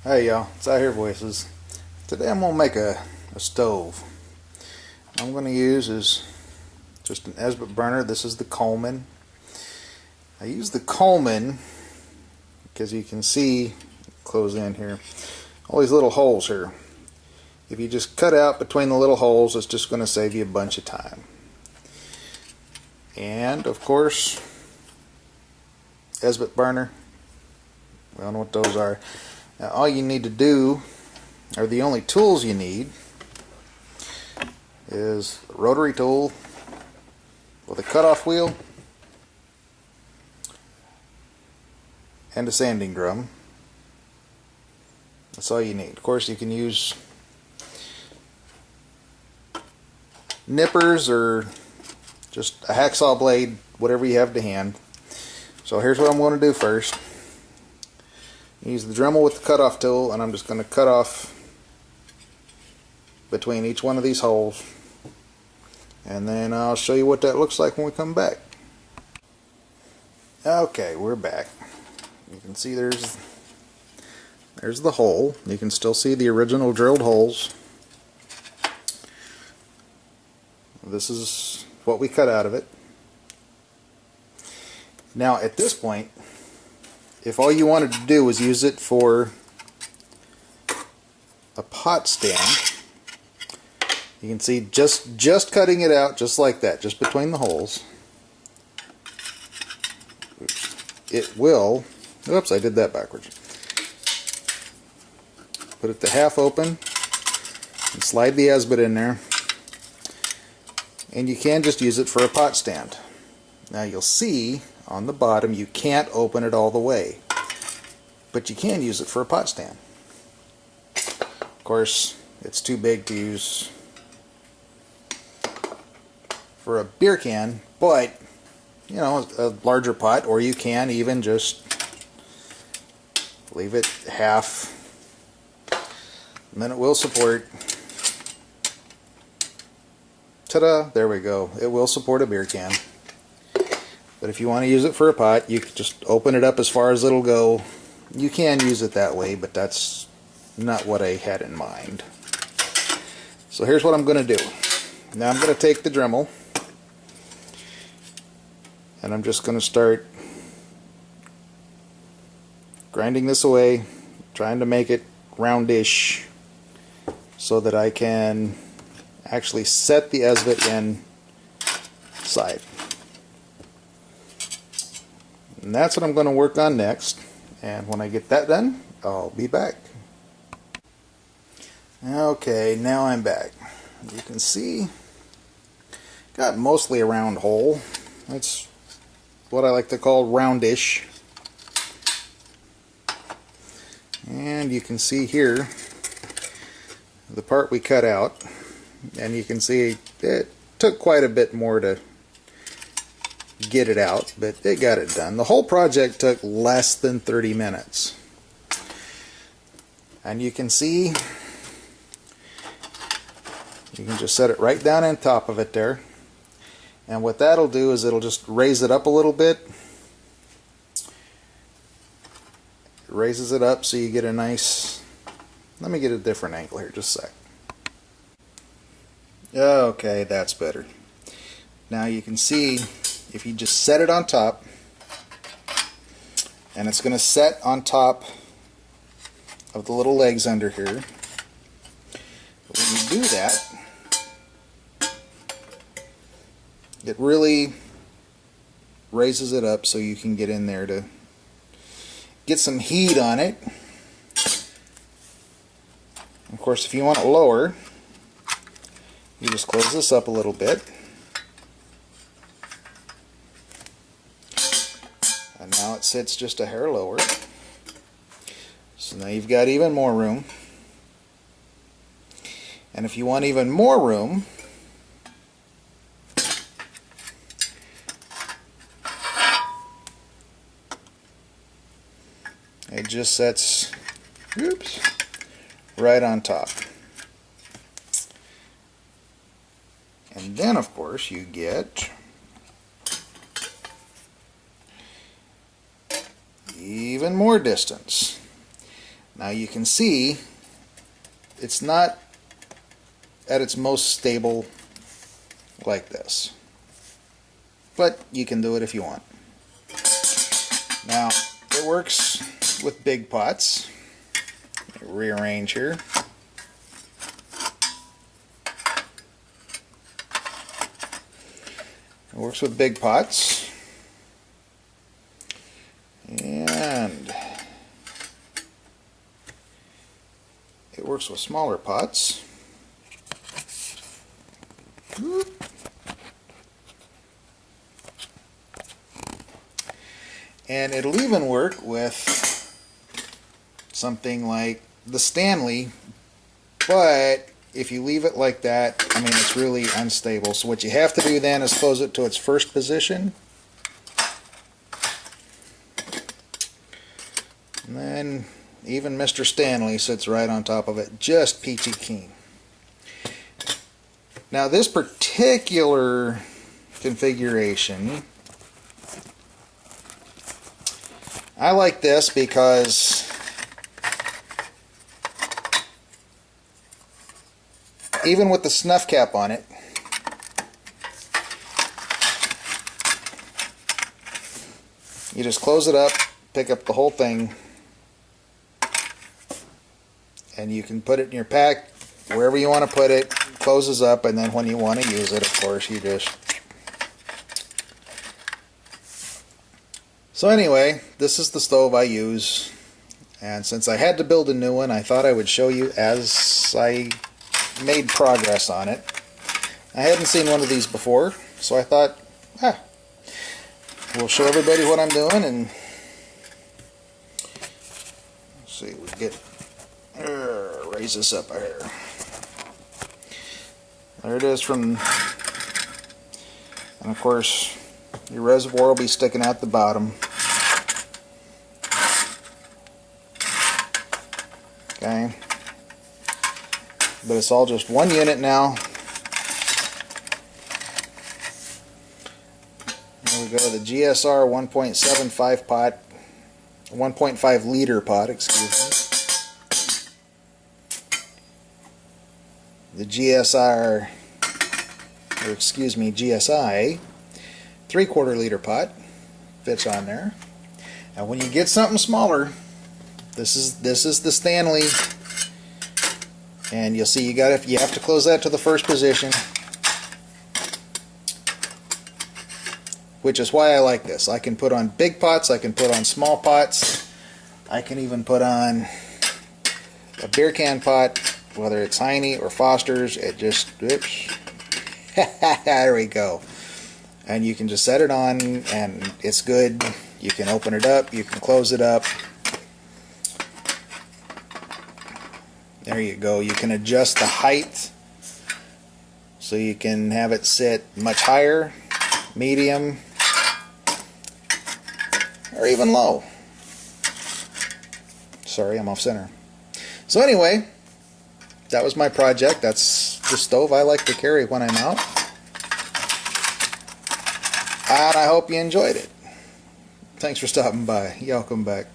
Hey y'all, it's Out Here Voices. Today I'm going to make a stove. What I'm going to use is just an Esbit burner. This is the Coleman. I use the Coleman because you can see, close in here, all these little holes here. If you just cut out between the little holes, it's just going to save you a bunch of time. And of course, Esbit burner. We all know what those are. Now all you need to do, or the only tools you need, is a rotary tool with a cutoff wheel and a sanding drum. That's all you need. Of course, you can use nippers or just a hacksaw blade, whatever you have to hand. So here's what I'm going to do first. Use the Dremel with the cutoff tool, and I'm just going to cut off between each one of these holes, and then I'll show you what that looks like when we come back. Okay, we're back. You can see there's the hole. You can still see the original drilled holes. This is what we cut out of it. Now at this point, if all you wanted to do was use it for a pot stand, you can see just cutting it out just like that, just between the holes. It will, oops, I did that backwards. Put it to half open and slide the Esbit in there, and you can just use it for a pot stand. Now you'll see on the bottom you can't open it all the way, but you can use it for a pot stand. Of course, it's too big to use for a beer can, but you know, a larger pot, or you can even just leave it half, and then it will support. Ta-da! There we go. It will support a beer can. But if you want to use it for a pot, you can just open it up as far as it'll go. You can use it that way, but that's not what I had in mind. So here's what I'm going to do. Now I'm going to take the Dremel, and I'm just going to start grinding this away, trying to make it roundish so that I can actually set the Esbit inside. And that's what I'm going to work on next. And when I get that done, I'll be back. Okay, now I'm back. You can see, got mostly a round hole. That's what I like to call roundish. And you can see here the part we cut out, and you can see it took quite a bit more to get it out, but they got it done. The whole project took less than 30 minutes. And you can see, you can just set it right down on top of it there. And what that'll do is it'll just raise it up a little bit. It raises it up so you get a nice, let me get a different angle here, just a sec. Okay, that's better. Now you can see, if you just set it on top, and it's going to set on top of the little legs under here. But when you do that, it really raises it up so you can get in there to get some heat on it. Of course, if you want it lower, you just close this up a little bit. And now it sits just a hair lower. So now you've got even more room. And if you want even more room, it just sets, oops, right on top. And then of course you get even more distance. Now you can see it's not at its most stable like this, but you can do it if you want. Now it works with big pots. Rearrange here. It works with big pots, and it works with smaller pots. And it'll even work with something like the Stanley, but if you leave it like that, I mean, it's really unstable. So what you have to do then is close it to its first position. And then even Mr. Stanley sits right on top of it, just peachy keen. Now this particular configuration, I like this because even with the snuff cap on it, you just close it up, pick up the whole thing, and you can put it in your pack wherever you want to put it. Closes up, and then when you want to use it, of course, you just... So anyway, this is the stove I use, and since I had to build a new one, I thought I would show you as I made progress on it. I hadn't seen one of these before, so I thought, we'll show everybody what I'm doing, and let's see, we get raise this up here. There it is from, and of course your reservoir will be sticking out the bottom. Okay, but it's all just one unit now. There we go, the GSR 1.75 pot, 1.5 liter pot, excuse me. The GSI 3/4 liter pot fits on there. Now when you get something smaller, this is the Stanley, and you'll see you have to close that to the first position, which is why I like this. I can put on big pots, I can put on small pots, I can even put on a beer can pot, whether it's Heine or Foster's. It just, oops, there we go. And you can just set it on and it's good. You can open it up, you can close it up. There you go. You can adjust the height so you can have it sit much higher, medium, or even low. Sorry, I'm off center. So anyway, that was my project. That's the stove I like to carry when I'm out. And I hope you enjoyed it. Thanks for stopping by. Y'all come back.